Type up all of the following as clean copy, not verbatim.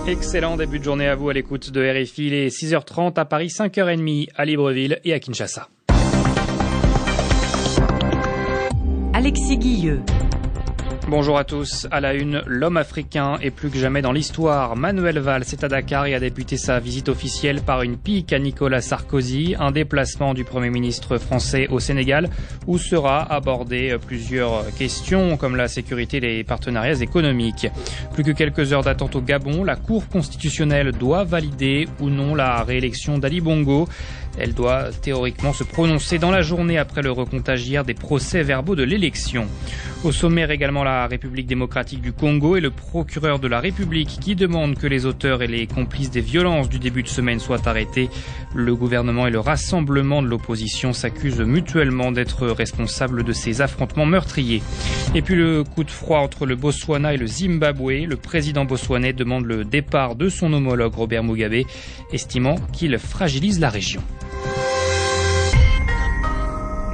Excellent début de journée à vous à l'écoute de RFI. Il est 6h30 à Paris, 5h30 à Libreville et à Kinshasa. Alexis Guilleux. Bonjour à tous. À la une, l'homme africain est plus que jamais dans l'histoire. Manuel Valls est à Dakar et a débuté sa visite officielle par une pique à Nicolas Sarkozy, un déplacement du Premier ministre français au Sénégal où sera abordé plusieurs questions comme la sécurité et les partenariats économiques. Plus que quelques heures d'attente au Gabon, la Cour constitutionnelle doit valider ou non la réélection d'Ali Bongo. Elle doit théoriquement se prononcer dans la journée après le recomptage hier des procès-verbaux de l'élection. Au sommaire également la République démocratique du Congo et le procureur de la République qui demande que les auteurs et les complices des violences du début de semaine soient arrêtés. Le gouvernement et le rassemblement de l'opposition s'accusent mutuellement d'être responsables de ces affrontements meurtriers. Et puis le coup de froid entre le Botswana et le Zimbabwe. Le président botswanais demande le départ de son homologue Robert Mugabe, estimant qu'il fragilise la région.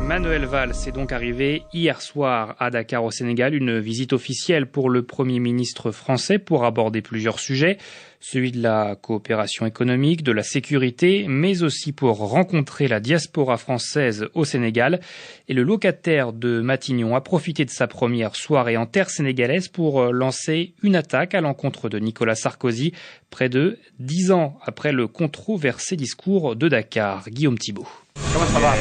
Manuel Valls est donc arrivé hier soir à Dakar au Sénégal, une visite officielle pour le Premier ministre français pour aborder plusieurs sujets, celui de la coopération économique, de la sécurité, mais aussi pour rencontrer la diaspora française au Sénégal. Et le locataire de Matignon a profité de sa première soirée en terre sénégalaise pour lancer une attaque à l'encontre de Nicolas Sarkozy, près de 10 ans après le controversé discours de Dakar. Guillaume Thibault. Comment ça va?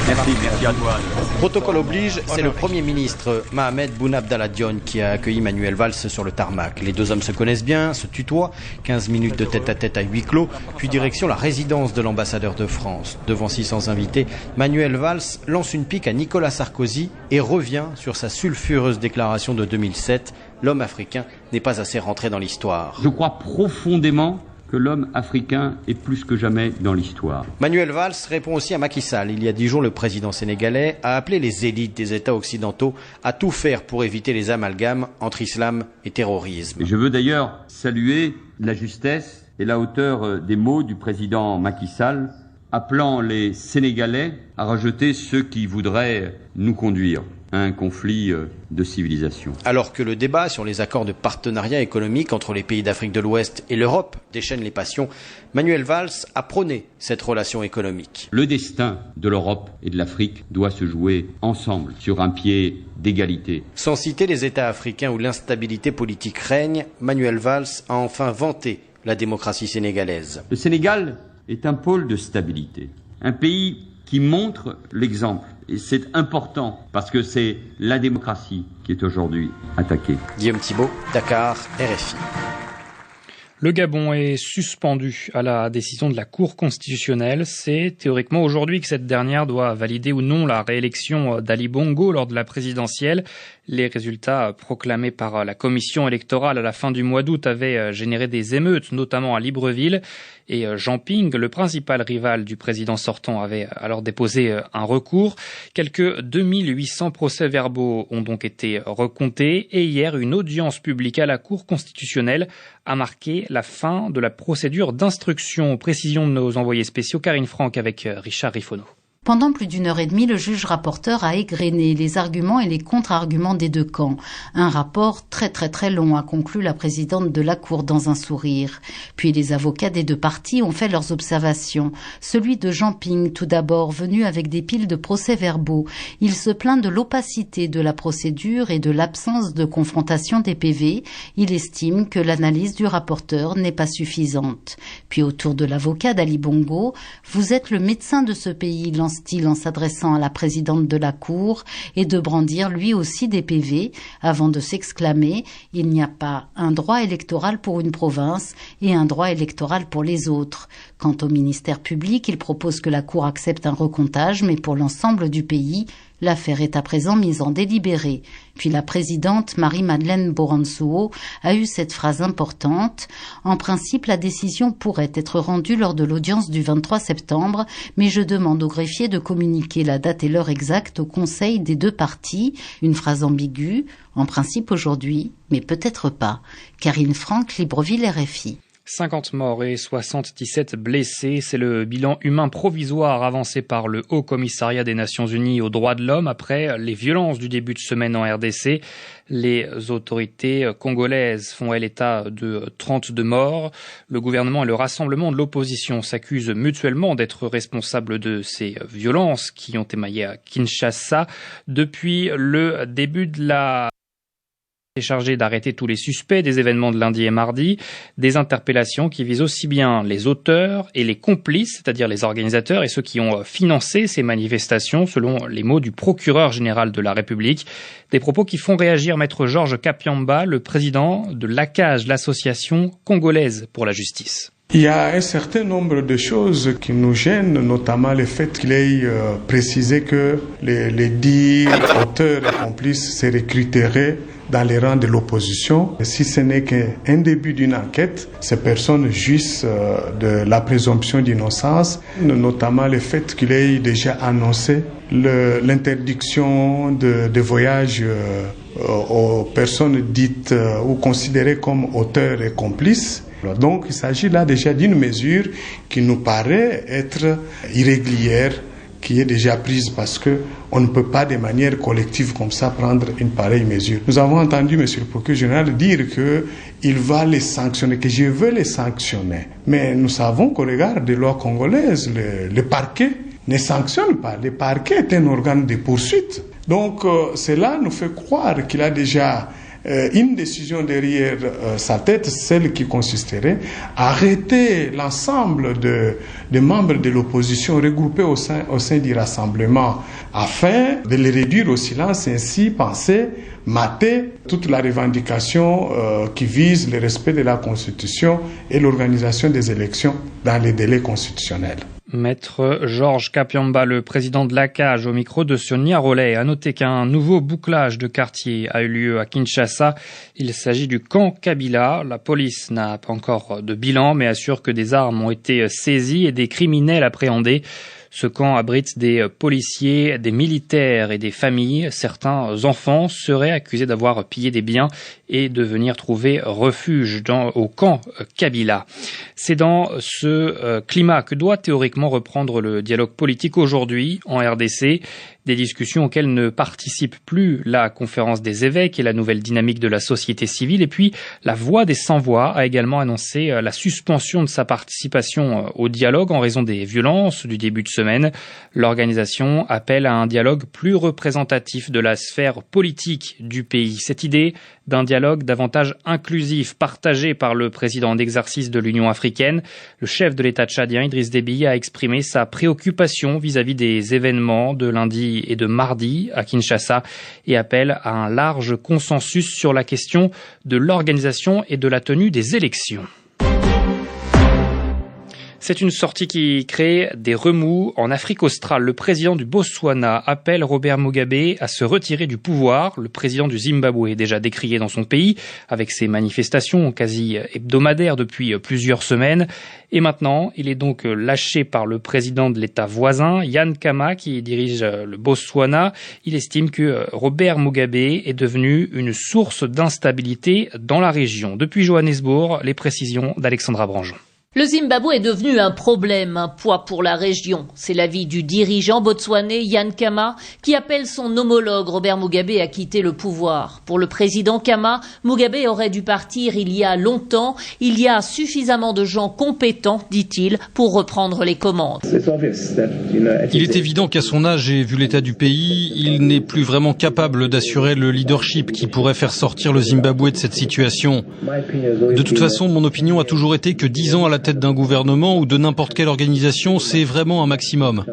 Merci à toi. Protocole oblige, c'est le Premier ministre Mohamed Boun Abdallah Dionne qui a accueilli Manuel Valls sur le tarmac. Les deux hommes se connaissent bien, se tutoient, 15 minutes de tête-à-tête à huis clos, puis direction la résidence de l'ambassadeur de France. Devant 600 invités, Manuel Valls lance une pique à Nicolas Sarkozy et revient sur sa sulfureuse déclaration de 2007. L'homme africain n'est pas assez rentré dans l'histoire. Je crois profondément que l'homme africain est plus que jamais dans l'histoire. Manuel Valls répond aussi à Macky Sall. Il y a 10 jours, le président sénégalais a appelé les élites des États occidentaux à tout faire pour éviter les amalgames entre islam et terrorisme. Et je veux d'ailleurs saluer la justesse et la hauteur des mots du président Macky Sall, appelant les Sénégalais à rejeter ceux qui voudraient nous conduire à un conflit de civilisation. Alors que le débat sur les accords de partenariat économique entre les pays d'Afrique de l'Ouest et l'Europe déchaîne les passions, Manuel Valls a prôné cette relation économique. Le destin de l'Europe et de l'Afrique doit se jouer ensemble, sur un pied d'égalité. Sans citer les États africains où l'instabilité politique règne, Manuel Valls a enfin vanté la démocratie sénégalaise. Le Sénégal est un pôle de stabilité, un pays qui montre l'exemple. Et c'est important parce que c'est la démocratie qui est aujourd'hui attaquée. Guillaume Thibault, Dakar, RFI. Le Gabon est suspendu à la décision de la Cour constitutionnelle. C'est théoriquement aujourd'hui que cette dernière doit valider ou non la réélection d'Ali Bongo lors de la présidentielle. Les résultats proclamés par la commission électorale à la fin du mois d'août avaient généré des émeutes, notamment à Libreville. Et Jean Ping, le principal rival du président sortant, avait alors déposé un recours. Quelques 2800 procès-verbaux ont donc été recomptés. Et hier, une audience publique à la Cour constitutionnelle a marqué la fin de la procédure d'instruction. Précision de nos envoyés spéciaux, Karine Franck avec Richard Riffono. Pendant plus d'une heure et demie, le juge rapporteur a égrené les arguments et les contre-arguments des deux camps. Un rapport très long, a conclu la présidente de la Cour dans un sourire. Puis les avocats des deux parties ont fait leurs observations. Celui de Jean Ping, tout d'abord, venu avec des piles de procès-verbaux. Il se plaint de l'opacité de la procédure et de l'absence de confrontation des PV. Il estime que l'analyse du rapporteur n'est pas suffisante. Puis au tour de l'avocat d'Ali Bongo, « Vous êtes le médecin de ce pays », lance-t-il en s'adressant à la présidente de la Cour, et de brandir lui aussi des PV, avant de s'exclamer « Il n'y a pas un droit électoral pour une province et un droit électoral pour les autres ». Quant au ministère public, il propose que la Cour accepte un recomptage, mais pour l'ensemble du pays, l'affaire est à présent mise en délibéré. Puis la présidente Marie-Madeleine Boransouo a eu cette phrase importante. En principe, la décision pourrait être rendue lors de l'audience du 23 septembre, mais je demande au greffier de communiquer la date et l'heure exacte au conseil des deux parties. Une phrase ambiguë. En principe aujourd'hui, mais peut-être pas. Karine Franck, Libreville, RFI. 50 morts et 77 blessés, c'est le bilan humain provisoire avancé par le Haut Commissariat des Nations Unies aux droits de l'homme après les violences du début de semaine en RDC. Les autorités congolaises font état de 32 morts. Le gouvernement et le rassemblement de l'opposition s'accusent mutuellement d'être responsables de ces violences qui ont émaillé à Kinshasa depuis le début de la chargé d'arrêter tous les suspects des événements de lundi et mardi, des interpellations qui visent aussi bien les auteurs et les complices, c'est-à-dire les organisateurs et ceux qui ont financé ces manifestations, selon les mots du procureur général de la République. Des propos qui font réagir Maître Georges Kapiamba, le président de l'ACAJ, l'association congolaise pour la justice. Il y a un certain nombre de choses qui nous gênent, notamment le fait qu'il ait précisé que les 10 auteurs et complices se recruteraient dans les rangs de l'opposition. Si ce n'est qu'un début d'une enquête, ces personnes jouissent de la présomption d'innocence, notamment le fait qu'il ait déjà annoncé l'interdiction de voyage aux personnes dites ou considérées comme auteurs et complices. Donc il s'agit là déjà d'une mesure qui nous paraît être irrégulière, qui est déjà prise parce que on ne peut pas de manière collective comme ça prendre une pareille mesure. Nous avons entendu M. le procureur général dire qu'il va les sanctionner, que je veux les sanctionner. Mais nous savons qu'au regard des lois congolaises, le parquet ne sanctionne pas. Le parquet est un organe de poursuite. Donc cela nous fait croire qu'il a déjà une décision derrière sa tête, celle qui consisterait à arrêter l'ensemble des membres de l'opposition regroupés au sein du rassemblement afin de les réduire au silence et ainsi penser mater toute la revendication qui vise le respect de la Constitution et l'organisation des élections dans les délais constitutionnels. Maître Georges Kapiamba, le président de l'ACAJ, au micro de Sonia Rollet, a noté qu'un nouveau bouclage de quartier a eu lieu à Kinshasa. Il s'agit du camp Kabila. La police n'a pas encore de bilan, mais assure que des armes ont été saisies et des criminels appréhendés. Ce camp abrite des policiers, des militaires et des familles. Certains enfants seraient accusés d'avoir pillé des biens et de venir trouver refuge au camp Kabila. C'est dans ce climat que doit théoriquement reprendre le dialogue politique aujourd'hui en RDC. Des discussions auxquelles ne participe plus la conférence des évêques et la nouvelle dynamique de la société civile. Et puis, la Voix des Sans-Voix a également annoncé la suspension de sa participation au dialogue en raison des violences du début de semaine. L'organisation appelle à un dialogue plus représentatif de la sphère politique du pays. Cette idée d'un dialogue davantage inclusif, partagé par le président d'exercice de l'Union africaine, le chef de l'État tchadien Idriss Déby a exprimé sa préoccupation vis-à-vis des événements de lundi et de mardi à Kinshasa et appelle à un large consensus sur la question de l'organisation et de la tenue des élections. C'est une sortie qui crée des remous en Afrique australe. Le président du Botswana appelle Robert Mugabe à se retirer du pouvoir. Le président du Zimbabwe est déjà décrié dans son pays avec ses manifestations quasi hebdomadaires depuis plusieurs semaines. Et maintenant, il est donc lâché par le président de l'État voisin, Ian Khama, qui dirige le Botswana. Il estime que Robert Mugabe est devenu une source d'instabilité dans la région. Depuis Johannesburg, les précisions d'Alexandra Branjon. Le Zimbabwe est devenu un problème, un poids pour la région. C'est l'avis du dirigeant botswanais Ian Khama qui appelle son homologue Robert Mugabe à quitter le pouvoir. Pour le président Khama, Mugabe aurait dû partir il y a longtemps. Il y a suffisamment de gens compétents, dit-il, pour reprendre les commandes. Il est évident qu'à son âge et vu l'état du pays, il n'est plus vraiment capable d'assurer le leadership qui pourrait faire sortir le Zimbabwe de cette situation. De toute façon, mon opinion a toujours été que 10 ans à la tête d'un gouvernement ou de n'importe quelle organisation, c'est vraiment un maximum.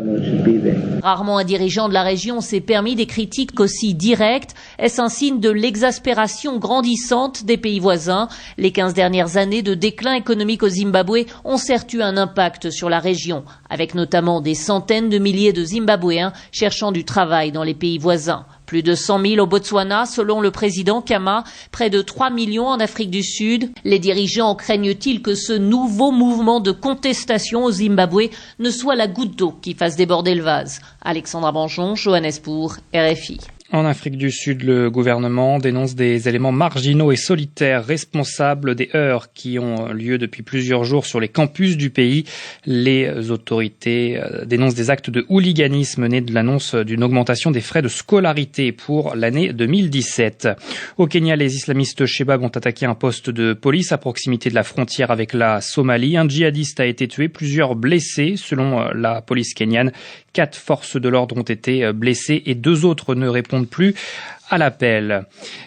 Rarement un dirigeant de la région s'est permis des critiques aussi directes. Est-ce un signe de l'exaspération grandissante des pays voisins? Les 15 dernières années de déclin économique au Zimbabwe ont certes eu un impact sur la région, avec notamment des centaines de milliers de Zimbabwéens cherchant du travail dans les pays voisins. Plus de 100 000 au Botswana, selon le président Khama, près de 3 millions en Afrique du Sud. Les dirigeants craignent-ils que ce nouveau mouvement de contestation au Zimbabwe ne soit la goutte d'eau qui fasse déborder le vase? Alexandra Branjon, Johannesburg, RFI. En Afrique du Sud, le gouvernement dénonce des éléments marginaux et solitaires responsables des heurts qui ont lieu depuis plusieurs jours sur les campus du pays. Les autorités dénoncent des actes de hooliganisme nés de l'annonce d'une augmentation des frais de scolarité pour l'année 2017. Au Kenya, les islamistes Shebab ont attaqué un poste de police à proximité de la frontière avec la Somalie. Un djihadiste a été tué, plusieurs blessés. Selon la police kenyane, 4 forces de l'ordre ont été blessées et 2 autres ne répondent plus à l'appel.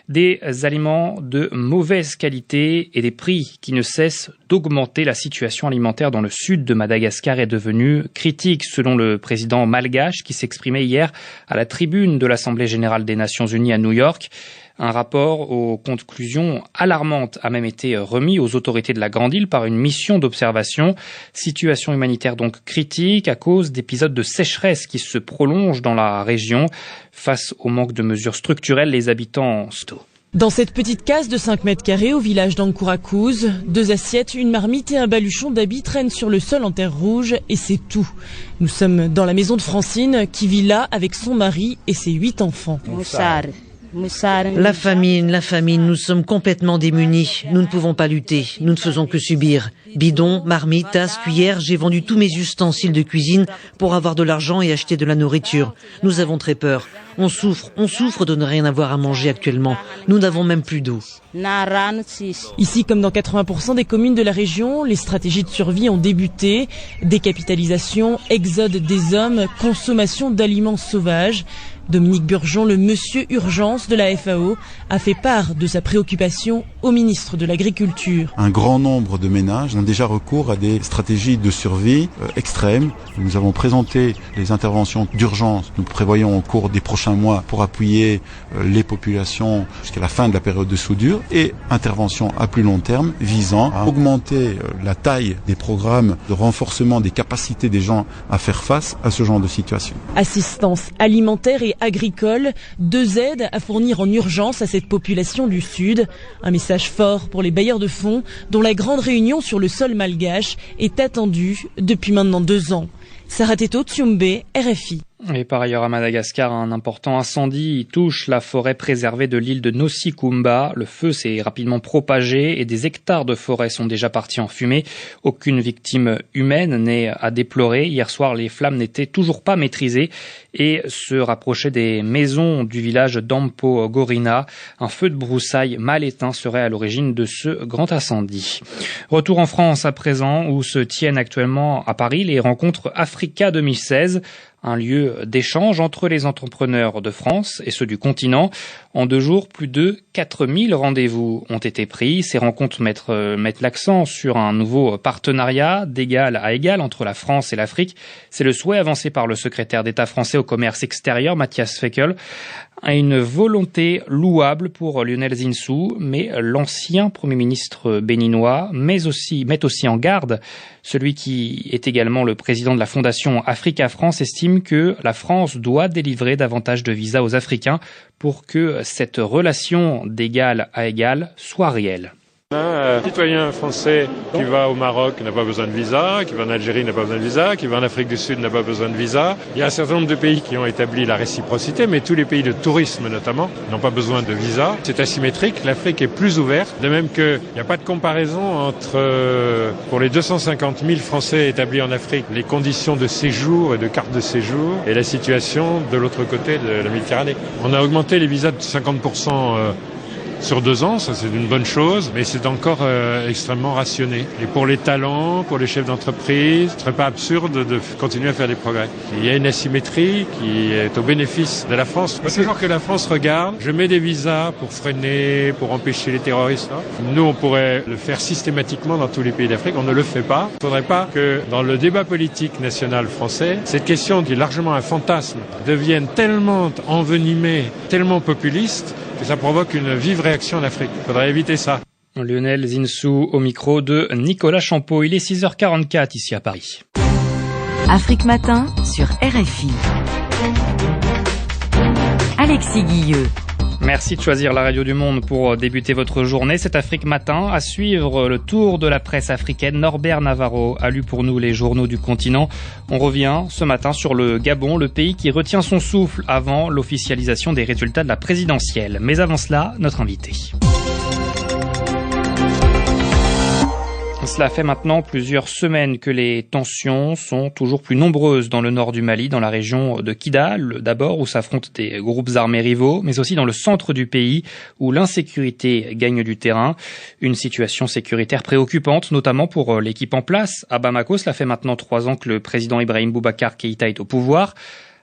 Des aliments de mauvaise qualité et des prix qui ne cessent d'augmenter. La situation alimentaire dans le sud de Madagascar est devenue critique, selon le président malgache qui s'exprimait hier à la tribune de l'Assemblée générale des Nations unies à New York. Un rapport aux conclusions alarmantes a même été remis aux autorités de la Grande Île par une mission d'observation. Situation humanitaire donc critique à cause d'épisodes de sécheresse qui se prolongent dans la région. Face au manque de mesures structurelles, les habitants... Dans cette petite case de 5 mètres carrés au village d'Ankurakouz, 2 assiettes, une marmite et un baluchon d'habits traînent sur le sol en terre rouge et c'est tout. Nous sommes dans la maison de Francine qui vit là avec son mari et ses 8 enfants. La famine, nous sommes complètement démunis. Nous ne pouvons pas lutter, nous ne faisons que subir. Bidons, marmites, tasses, cuillères, j'ai vendu tous mes ustensiles de cuisine pour avoir de l'argent et acheter de la nourriture. Nous avons très peur. On souffre de ne rien avoir à manger actuellement. Nous n'avons même plus d'eau. Ici, comme dans 80% des communes de la région, les stratégies de survie ont débuté. Décapitalisation, exode des hommes, consommation d'aliments sauvages. Dominique Burgeon, le monsieur urgence de la FAO, a fait part de sa préoccupation au ministre de l'Agriculture. Un grand nombre de ménages ont déjà recours à des stratégies de survie extrêmes. Nous avons présenté les interventions d'urgence. Nous prévoyons au cours des prochains mois pour appuyer les populations jusqu'à la fin de la période de soudure et interventions à plus long terme visant à augmenter la taille des programmes de renforcement des capacités des gens à faire face à ce genre de situation. Assistance alimentaire et agricole, 2 aides à fournir en urgence à cette population du Sud. Un message fort pour les bailleurs de fonds dont la grande réunion sur le sol malgache est attendue depuis maintenant 2 ans. Sarah Teto, Tsumbe, RFI. Et par ailleurs à Madagascar, un important incendie touche la forêt préservée de l'île de Nosikumba. Le feu s'est rapidement propagé et des hectares de forêt sont déjà partis en fumée. Aucune victime humaine n'est à déplorer. Hier soir, les flammes n'étaient toujours pas maîtrisées et se rapprochaient des maisons du village d'Ampo Gorina. Un feu de broussailles mal éteint serait à l'origine de ce grand incendie. Retour en France à présent, où se tiennent actuellement à Paris les rencontres Africa 2016. Un lieu d'échange entre les entrepreneurs de France et ceux du continent. En 2 jours, plus de 4000 rendez-vous ont été pris. Ces rencontres mettent l'accent sur un nouveau partenariat d'égal à égal entre la France et l'Afrique. C'est le souhait avancé par le secrétaire d'État français au commerce extérieur, Matthias Fekl. Une volonté louable pour Lionel Zinsou, mais l'ancien Premier ministre béninois met aussi en garde. Celui qui est également le président de la Fondation Africa France estime que la France doit délivrer davantage de visas aux Africains pour que cette relation d'égal à égal soit réelle. Un citoyen français qui va au Maroc n'a pas besoin de visa, qui va en Algérie n'a pas besoin de visa, qui va en Afrique du Sud n'a pas besoin de visa. Il y a un certain nombre de pays qui ont établi la réciprocité, mais tous les pays de tourisme notamment n'ont pas besoin de visa. C'est asymétrique, l'Afrique est plus ouverte, de même qu'il n'y a pas de comparaison entre, pour les 250 000 Français établis en Afrique, les conditions de séjour et de carte de séjour et la situation de l'autre côté de la Méditerranée. On a augmenté les visas de 50% sur 2 ans, ça c'est une bonne chose, mais c'est encore extrêmement rationné. Et pour les talents, pour les chefs d'entreprise, ce serait pas absurde de continuer à faire des progrès. Il y a une asymétrie qui est au bénéfice de la France. C'est toujours que la France regarde, je mets des visas pour freiner, pour empêcher les terroristes. Nous, on pourrait le faire systématiquement dans tous les pays d'Afrique, on ne le fait pas. Il ne faudrait pas que dans le débat politique national français, cette question qui est largement un fantasme devienne tellement envenimée, tellement populiste, que ça provoque une vive réaction en Afrique. Il faudrait éviter ça. Lionel Zinsou au micro de Nicolas Champeau. Il est 6h44 ici à Paris. Afrique Matin sur RFI. Alexis Guilleux. Merci de choisir la Radio du Monde pour débuter votre journée. C'est Afrique Matin. À suivre le tour de la presse africaine. Norbert Navarro a lu pour nous les journaux du continent. On revient ce matin sur le Gabon, le pays qui retient son souffle avant l'officialisation des résultats de la présidentielle. Mais avant cela, notre invité. Cela fait maintenant plusieurs semaines que les tensions sont toujours plus nombreuses dans le nord du Mali, dans la région de Kidal d'abord, où s'affrontent des groupes armés rivaux, mais aussi dans le centre du pays, où l'insécurité gagne du terrain. Une situation sécuritaire préoccupante, notamment pour l'équipe en place. À Bamako, cela fait maintenant 3 ans que le président Ibrahim Boubacar Keïta est au pouvoir.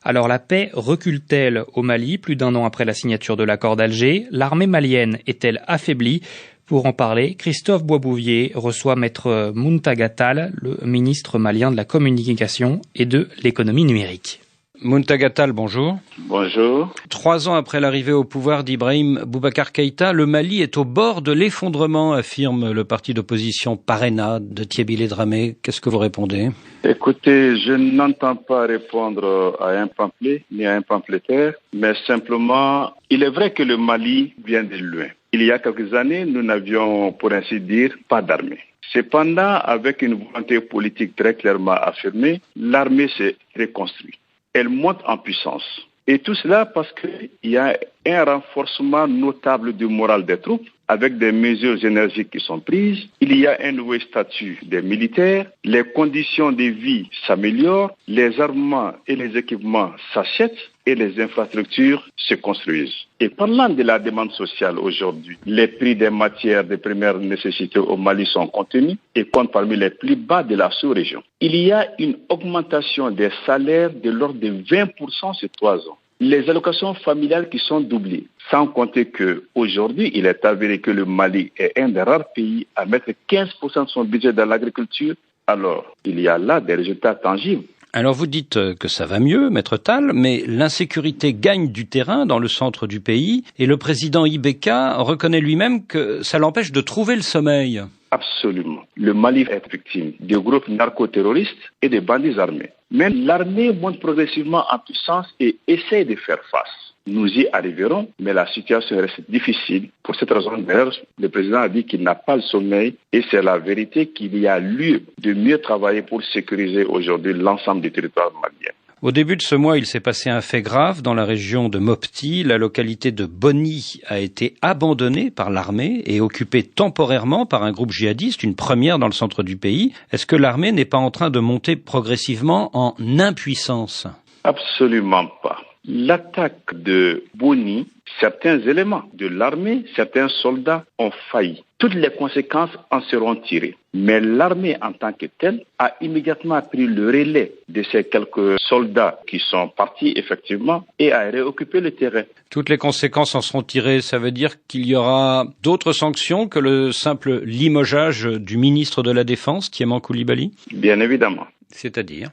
Alors la paix recule-t-elle au Mali, plus d'1 an après la signature de l'accord d'Alger? L'armée malienne est-elle affaiblie? Pour en parler, Christophe Boisbouvier reçoit Maître Mountaga Tall, le ministre malien de la Communication et de l'économie numérique. Mountaga Tall, bonjour. Bonjour. 3 ans après l'arrivée au pouvoir d'Ibrahim Boubacar Keïta, le Mali est au bord de l'effondrement, affirme le parti d'opposition Parena de Thiébilé Dramé. Qu'est-ce que vous répondez? Écoutez, je n'entends pas répondre à un pamphlet ni à un pamphlétaire, mais simplement, il est vrai que le Mali vient de loin. Il y a quelques années, nous n'avions, pour ainsi dire, pas d'armée. Cependant, avec une volonté politique très clairement affirmée, l'armée s'est reconstruite. Elle monte en puissance. Et tout cela parce qu'il y a un renforcement notable du moral des troupes, avec des mesures énergiques qui sont prises. Il y a un nouveau statut des militaires, les conditions de vie s'améliorent, les armements et les équipements s'achètent et les infrastructures se construisent. Et parlant de la demande sociale aujourd'hui, les prix des matières de première nécessité au Mali sont contenus et comptent parmi les plus bas de la sous-région. Il y a une augmentation des salaires de l'ordre de 20% ces 3 ans. Les allocations familiales qui sont doublées, sans compter qu'aujourd'hui, il est avéré que le Mali est un des rares pays à mettre 15% de son budget dans l'agriculture. Alors, il y a là des résultats tangibles. Alors vous dites que ça va mieux, Maître Tall, mais l'insécurité gagne du terrain dans le centre du pays et le président Ibeka reconnaît lui-même que ça l'empêche de trouver le sommeil. Absolument. Le Mali est victime de groupes narcoterroristes et de bandits armés. Mais l'armée monte progressivement en puissance et essaie de faire face. Nous y arriverons, mais la situation reste difficile. Pour cette raison, d'ailleurs, le président a dit qu'il n'a pas le sommeil et c'est la vérité qu'il y a lieu de mieux travailler pour sécuriser aujourd'hui l'ensemble du territoire malien. Au début de ce mois, il s'est passé un fait grave dans la région de Mopti. La localité de Boni a été abandonnée par l'armée et occupée temporairement par un groupe djihadiste, une première dans le centre du pays. Est-ce que l'armée n'est pas en train de monter progressivement en impuissance? Absolument pas. L'attaque de Boni, certains éléments de l'armée, certains soldats ont failli. Toutes les conséquences en seront tirées. Mais l'armée en tant que telle a immédiatement pris le relais de ces quelques soldats qui sont partis effectivement et a réoccupé le terrain. Toutes les conséquences en seront tirées, ça veut dire qu'il y aura d'autres sanctions que le simple limogeage du ministre de la Défense, Thiéman Coulibaly? Bien évidemment. C'est-à-dire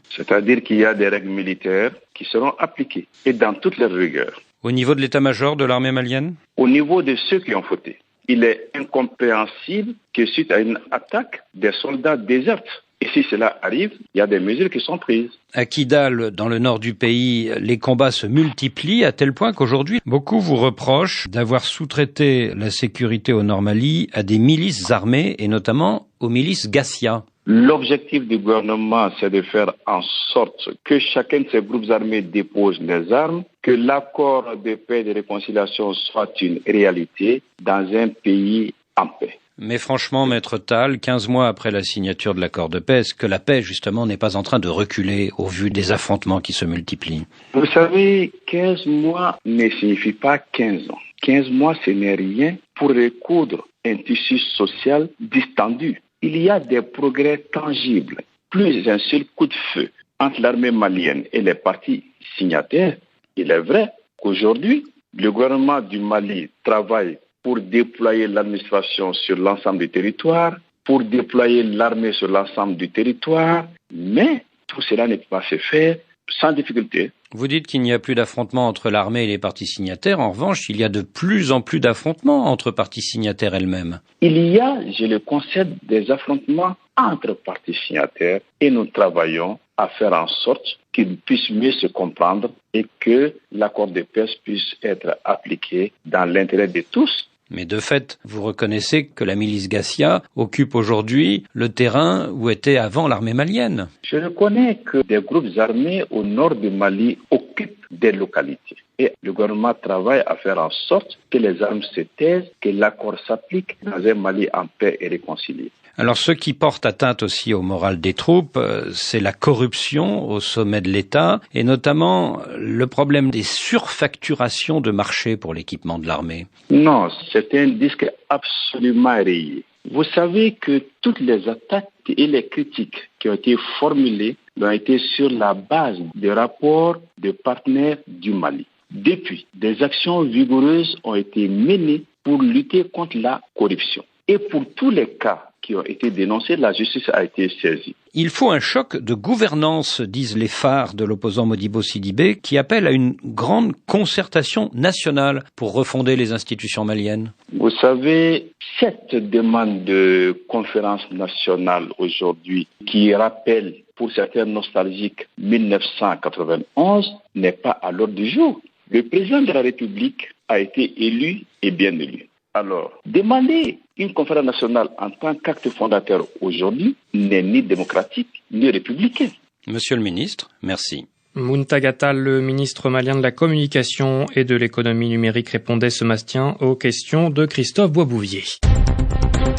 qu'il y a des règles militaires qui seront appliquées et dans toutes leurs rigueurs. Au niveau de l'état-major de l'armée malienne? Au niveau de ceux qui ont fauté. Il est incompréhensible que suite à une attaque, des soldats désertent. Et si cela arrive, il y a des mesures qui sont prises. À Kidal, dans le nord du pays, les combats se multiplient à tel point qu'aujourd'hui, beaucoup vous reprochent d'avoir sous-traité la sécurité au Nord Mali à des milices armées et notamment aux milices Gassia. L'objectif du gouvernement, c'est de faire en sorte que chacun de ces groupes armés dépose les armes, que l'accord de paix et de réconciliation soit une réalité dans un pays en paix. Mais franchement, Maître Tall, 15 mois après la signature de l'accord de paix, est-ce que la paix, justement, n'est pas en train de reculer au vu des affrontements qui se multiplient? Vous savez, 15 mois ne signifie pas 15 ans. 15 mois, ce n'est rien pour recoudre un tissu social distendu. Il y a des progrès tangibles. Plus un seul coup de feu entre l'armée malienne et les partis signataires. Il est vrai qu'aujourd'hui, le gouvernement du Mali travaille pour déployer l'administration sur l'ensemble du territoire, pour déployer l'armée sur l'ensemble du territoire, mais tout cela ne peut pas se faire sans difficulté. Vous dites qu'il n'y a plus d'affrontements entre l'armée et les partis signataires. En revanche, il y a de plus en plus d'affrontements entre partis signataires elles-mêmes. Il y a, je le concède, des affrontements entre partis signataires et nous travaillons à faire en sorte qu'ils puissent mieux se comprendre et que l'accord de paix puisse être appliqué dans l'intérêt de tous. Mais de fait, vous reconnaissez que la milice Gassia occupe aujourd'hui le terrain où était avant l'armée malienne. Je reconnais que des groupes armés au nord du Mali occupent des localités. Et le gouvernement travaille à faire en sorte que les armes se taisent, que l'accord s'applique dans un Mali en paix et réconcilié. Alors ce qui porte atteinte aussi au moral des troupes, c'est la corruption au sommet de l'État et notamment le problème des surfacturations de marché pour l'équipement de l'armée. Non, c'est un disque absolument rayé. Vous savez que toutes les attaques et les critiques qui ont été formulées ont été sur la base des rapports de partenaires du Mali. Depuis, des actions vigoureuses ont été menées pour lutter contre la corruption. Et pour tous les cas qui ont été dénoncés, la justice a été saisie. Il faut un choc de gouvernance, disent les phares de l'opposant Modibo Sidibé, qui appellent à une grande concertation nationale pour refonder les institutions maliennes. Vous savez, cette demande de conférence nationale aujourd'hui, qui rappelle pour certains nostalgiques 1991, n'est pas à l'ordre du jour. Le président de la République a été élu et bien élu. Alors, demander une conférence nationale en tant qu'acte fondateur aujourd'hui n'est ni démocratique ni républicain. Monsieur le ministre, merci. Muntagata, le ministre malien de la Communication et de l'Économie numérique, répondait ce matin aux questions de Christophe Boisbouvier.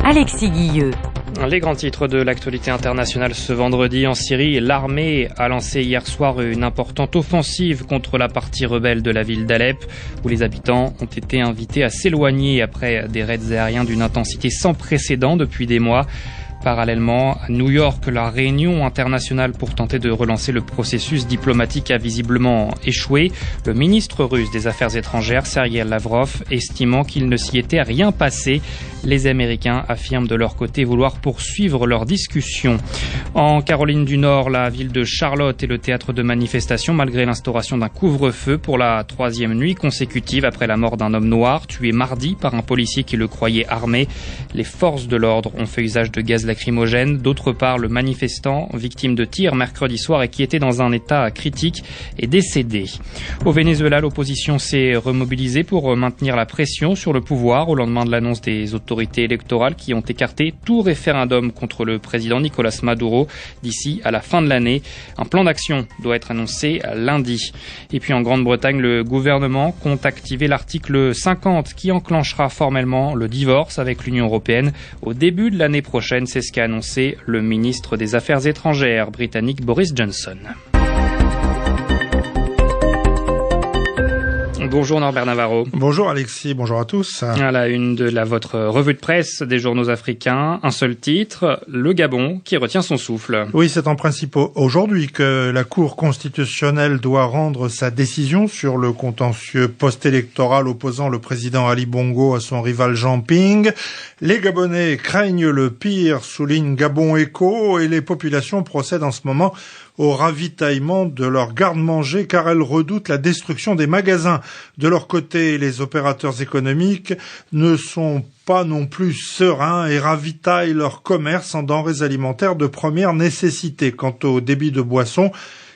Alexis Guilleux. Les grands titres de l'actualité internationale ce vendredi en Syrie. L'armée a lancé hier soir une importante offensive contre la partie rebelle de la ville d'Alep, où les habitants ont été invités à s'éloigner après des raids aériens d'une intensité sans précédent depuis des mois. Parallèlement, à New York, la réunion internationale pour tenter de relancer le processus diplomatique a visiblement échoué. Le ministre russe des Affaires étrangères, Sergei Lavrov, estimant qu'il ne s'y était rien passé. Les Américains affirment de leur côté vouloir poursuivre leurs discussions. En Caroline du Nord, la ville de Charlotte est le théâtre de manifestations malgré l'instauration d'un couvre-feu pour la 3e nuit consécutive après la mort d'un homme noir tué mardi par un policier qui le croyait armé. Les forces de l'ordre ont fait usage de gaz lacrymogène. D'autre part, le manifestant, victime de tirs mercredi soir et qui était dans un état critique, est décédé. Au Venezuela, l'opposition s'est remobilisée pour maintenir la pression sur le pouvoir au lendemain de l'annonce des autorités électorales qui ont écarté tout référendum contre le président Nicolás Maduro d'ici à la fin de l'année. Un plan d'action doit être annoncé lundi. Et puis en Grande-Bretagne, le gouvernement compte activer l'article 50 qui enclenchera formellement le divorce avec l'Union européenne au début de l'année prochaine. C'est ce qu'a annoncé le ministre des Affaires étrangères britannique Boris Johnson. Bonjour Norbert Navarro. Bonjour Alexis, bonjour à tous. À la une de votre revue de presse des journaux africains, un seul titre, le Gabon qui retient son souffle. Oui, c'est en principe aujourd'hui que la Cour constitutionnelle doit rendre sa décision sur le contentieux post-électoral opposant le président Ali Bongo à son rival Jean Ping. Les Gabonais craignent le pire, souligne Gabon Echo, et les populations procèdent en ce moment au ravitaillement de leurs garde-manger car elles redoutent la destruction des magasins. De leur côté, les opérateurs économiques ne sont pas non plus sereins et ravitaillent leur commerce en denrées alimentaires de première nécessité. Quant au débit de boissons,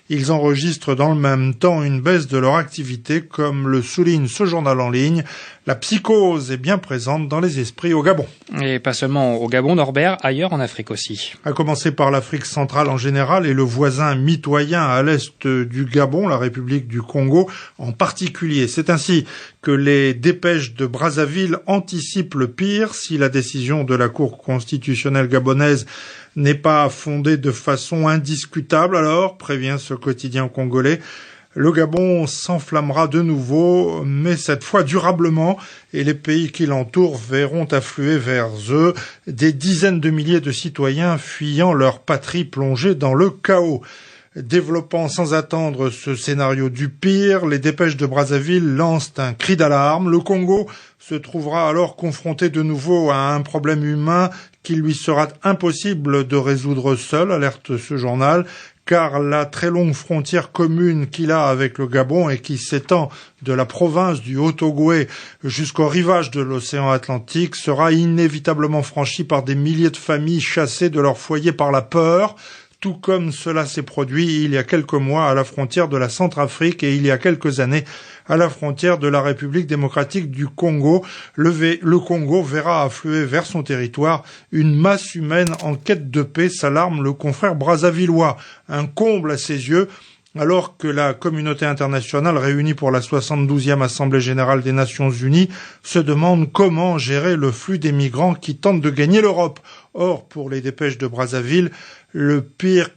ils enregistrent dans le même temps une baisse de leur activité, comme le souligne ce journal en ligne. La psychose est bien présente dans les esprits au Gabon. Et pas seulement au Gabon, Norbert, ailleurs en Afrique aussi. À commencer par l'Afrique centrale en général et le voisin mitoyen à l'est du Gabon, la République du Congo en particulier. C'est ainsi que les dépêches de Brazzaville anticipent le pire si la décision de la Cour constitutionnelle gabonaise n'est pas fondée de façon indiscutable. Alors, prévient ce quotidien congolais, le Gabon s'enflammera de nouveau, mais cette fois durablement, et les pays qui l'entourent verront affluer vers eux des dizaines de milliers de citoyens fuyant leur patrie plongée dans le chaos. Développant sans attendre ce scénario du pire, les dépêches de Brazzaville lancent un cri d'alarme. Le Congo se trouvera alors confronté de nouveau à un problème humain qu'il lui sera impossible de résoudre seul, alerte ce journal, car la très longue frontière commune qu'il a avec le Gabon et qui s'étend de la province du Haut-Ogooué jusqu'au rivage de l'océan Atlantique sera inévitablement franchie par des milliers de familles chassées de leur foyer par la peur. tout comme cela s'est produit il y a quelques mois à la frontière de la Centrafrique et il y a quelques années à la frontière de la République démocratique du Congo. Le Congo verra affluer vers son territoire une masse humaine en quête de paix, s'alarme le confrère brazzavillois. Un comble à ses yeux, alors que la communauté internationale réunie pour la 72e Assemblée générale des Nations unies se demande comment gérer le flux des migrants qui tentent de gagner l'Europe. Or, pour les dépêches de Brazzaville, le pire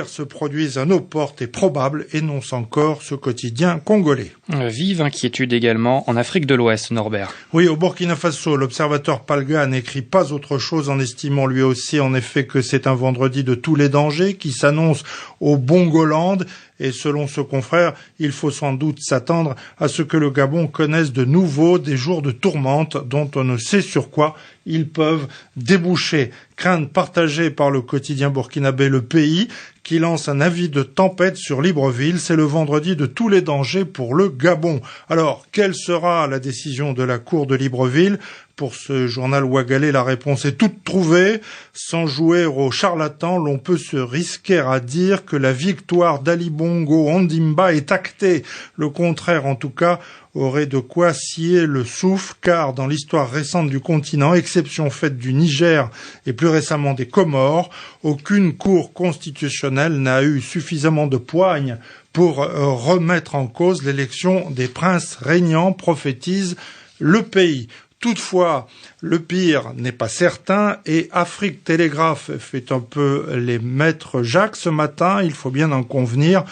se produise à nos portes est probable, énonce encore ce quotidien congolais. Vive inquiétude également en Afrique de l'Ouest, Norbert. Oui, au Burkina Faso, l'observateur Palga n'écrit pas autre chose en estimant lui aussi en effet que c'est un vendredi de tous les dangers qui s'annonce au Bongoland. Et selon ce confrère, il faut sans doute s'attendre à ce que le Gabon connaisse de nouveau des jours de tourmente dont on ne sait sur quoi ils peuvent déboucher. Crainte partagée par le quotidien burkinabé Le Pays, qui lance un avis de tempête sur Libreville. C'est le vendredi de tous les dangers pour le Gabon. Alors, quelle sera la décision de la cour de Libreville ? Pour ce journal ouagalais, la réponse est toute trouvée. Sans jouer au charlatan, l'on peut se risquer à dire que la victoire d'Ali Bongo Ondimba est actée. Le contraire, en tout cas, aurait de quoi scier le souffle, car dans l'histoire récente du continent, exception faite du Niger et plus récemment des Comores, aucune cour constitutionnelle n'a eu suffisamment de poigne pour remettre en cause l'élection des princes régnants, prophétise Le Pays. Toutefois, le pire n'est pas certain et Afrique Télégraphe fait un peu les maîtres Jacques ce matin, il faut bien en convenir,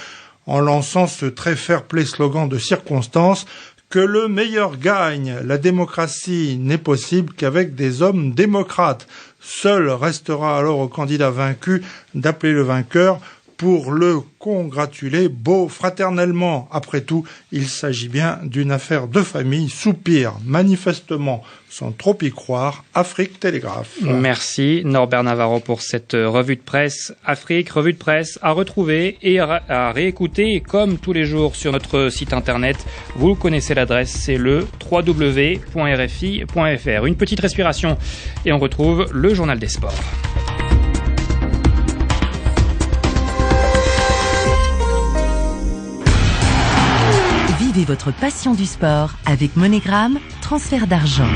en lançant ce très fair-play slogan de circonstance que le meilleur gagne. La démocratie n'est possible qu'avec des hommes démocrates. Seul restera alors au candidat vaincu d'appeler le vainqueur pour le congratuler fraternellement. Après tout, il s'agit bien d'une affaire de famille, soupir manifestement sans trop y croire, Afrique Télégraphe. Merci Norbert Navarro pour cette revue de presse Afrique, revue de presse à retrouver et à réécouter comme tous les jours sur notre site internet. Vous connaissez l'adresse, c'est le www.rfi.fr. Une petite respiration et on retrouve le journal des sports. Vivez votre passion du sport avec MoneyGram, transfert d'argent.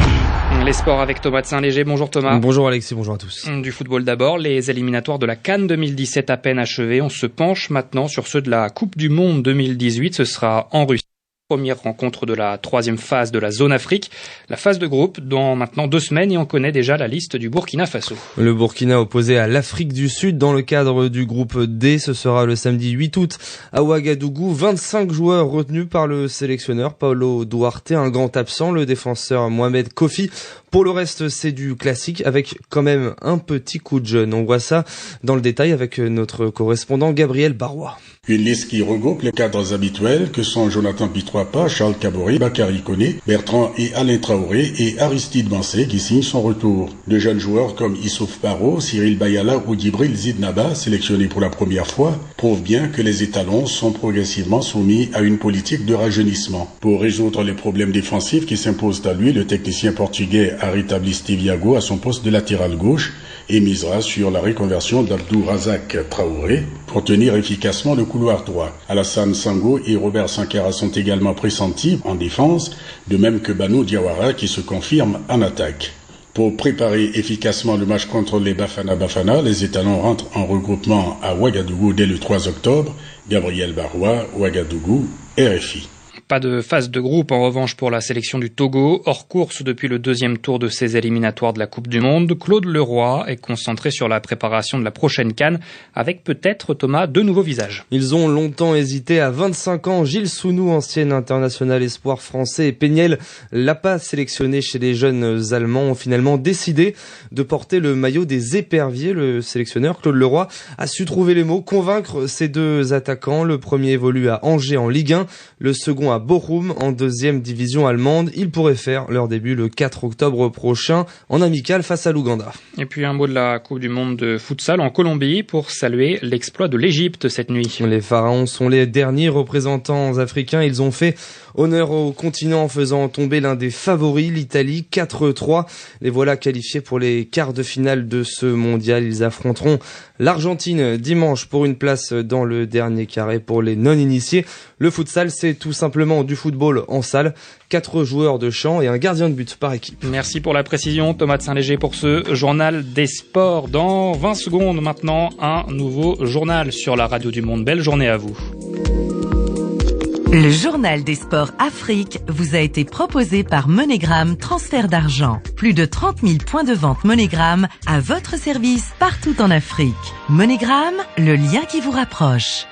Les sports avec Thomas de Saint-Léger. Bonjour Thomas. Bonjour Alexis, bonjour à tous. Du football d'abord, les éliminatoires de la CAN 2017 à peine achevés. On se penche maintenant sur ceux de la Coupe du Monde 2018. Ce sera en Russie. Première rencontre de la troisième phase de la zone Afrique, la phase de groupe dans maintenant 2 semaines et on connaît déjà la liste du Burkina Faso. Le Burkina opposé à l'Afrique du Sud dans le cadre du groupe D, ce sera le samedi 8 août à Ouagadougou. 25 joueurs retenus par le sélectionneur Paulo Duarte, un grand absent, le défenseur Mohamed Kofi. Pour le reste, c'est du classique avec quand même un petit coup de jeune. On voit ça dans le détail avec notre correspondant Gabriel Barois. Une liste qui regroupe les cadres habituels que sont Jonathan Pitroapa, Charles Kabori, Bakary Koné, Bertrand et Alain Traoré et Aristide Bansé qui signent son retour. De jeunes joueurs comme Issouf Baro, Cyril Bayala ou Djibril Zidnaba, sélectionnés pour la première fois, prouvent bien que les étalons sont progressivement soumis à une politique de rajeunissement. Pour résoudre les problèmes défensifs qui s'imposent à lui, le technicien portugais a rétabli Steve Yago à son poste de latéral gauche et misera sur la reconversion d'Abdou Razak Traoré pour tenir efficacement le couloir droit. Alassane Sango et Robert Sankara sont également pressentis en défense, de même que Bano Diawara qui se confirme en attaque. Pour préparer efficacement le match contre les Bafana, les étalons rentrent en regroupement à Ouagadougou dès le 3 octobre. Gabriel Barois, Ouagadougou, RFI. Pas de phase de groupe en revanche pour la sélection du Togo, hors course depuis le 2e tour de ces éliminatoires de la Coupe du Monde. Claude Leroy est concentré sur la préparation de la prochaine CAN avec peut-être, Thomas, 2 nouveaux visages. Ils ont longtemps hésité. À 25 ans, Gilles Sounou, ancien international espoir français, et Peigniel Lapa, sélectionné chez les jeunes Allemands, ont finalement décidé de porter le maillot des éperviers. Le sélectionneur Claude Leroy a su trouver les mots, convaincre ces 2 attaquants. Le premier évolue à Angers en Ligue 1, le second à à Bochum en 2e division allemande. Ils pourraient faire leur début le 4 octobre prochain en amical face à l'Ouganda. Et puis un mot de la Coupe du Monde de futsal en Colombie pour saluer l'exploit de l'Égypte cette nuit. Les Pharaons sont les derniers représentants africains. Ils ont fait honneur au continent en faisant tomber l'un des favoris, l'Italie, 4-3. Les voilà qualifiés pour les quarts de finale de ce mondial. Ils affronteront l'Argentine dimanche pour une place dans le dernier carré pour les non-initiés. Le futsal, c'est tout simplement du football en salle. 4 joueurs de champ et un gardien de but par équipe. Merci pour la précision, Thomas de Saint-Léger, pour ce journal des sports. Dans 20 secondes maintenant, un nouveau journal sur la radio du Monde. Belle journée à vous. Le journal des sports Afrique vous a été proposé par MoneyGram Transfert d'argent. Plus de 30 000 points de vente MoneyGram à votre service partout en Afrique. MoneyGram, le lien qui vous rapproche.